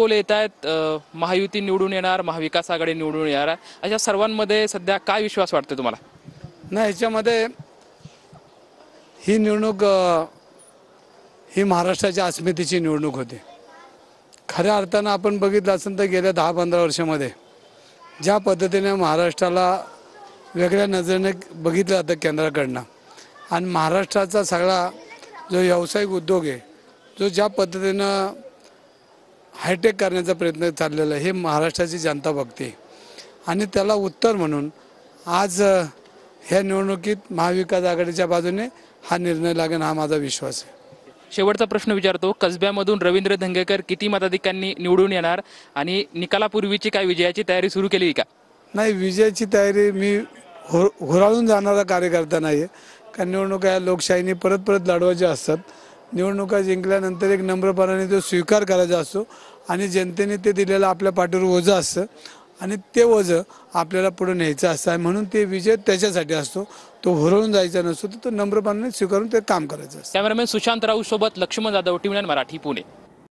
Pole येत आहेत, महायुती निवडून येणार, महाविकास आघाडी निवडून येणार, अशा सर्वांमध्ये सध्या काय विश्वास वाटतो तुम्हाला? नाही, ह्याच्यामध्ये ही निवडणूक ही महाराष्ट्राच्या अस्मितेची निवडणूक होती. खऱ्या अर्थानं आपण बघितलं असेल तर गेल्या 10-15 वर्षामध्ये ज्या पद्धतीने महाराष्ट्राला वेगळ्या नजरेने बघितलं जातं केंद्राकडनं, आणि महाराष्ट्राचा सगळा जो व्यावसायिक उद्योग आहे, जो ज्या पद्धतीनं हायटेक करण्याचा प्रयत्न चाललेला आहे, हे महाराष्ट्राची जनता बघते. आणि त्याला उत्तर म्हणून आज ह्या निवडणुकीत महाविकास आघाडीच्या बाजूने हा निर्णय लागेल, हा माझा विश्वास आहे. शेवटचा प्रश्न विचारतो, कसब्यामधून रवींद्र धंगेकर किती मताधिकांनी निवडून येणार आणि निकालापूर्वीची काय विजयाची तयारी सुरू केली का? नाही, विजयाची तयारी मी हुराळून जाणारा कार्यकर्ता नाही आहे. कारण निवडणुका या लोकशाहीने परत परत लढवायच्या असतात. निवडणुका जिंकल्यानंतर एक नम्रपणाने तो स्वीकार करायचा असतो आणि जनतेने ते दिलेलं आपल्या पाठीवर ओझं असतं आणि ते ओझं आपल्याला पुढे न्यायचं असतं. म्हणून ते विजय त्याच्यासाठी असतो, तो हुरळून जायचा नसतो, तर तो नम्रपणाने स्वीकारून ते काम करायचं असतं. कॅमेरामॅन सुशांत राऊत सोबत लक्ष्मण जाधव, टीव्ही 9 मराठी, पुणे.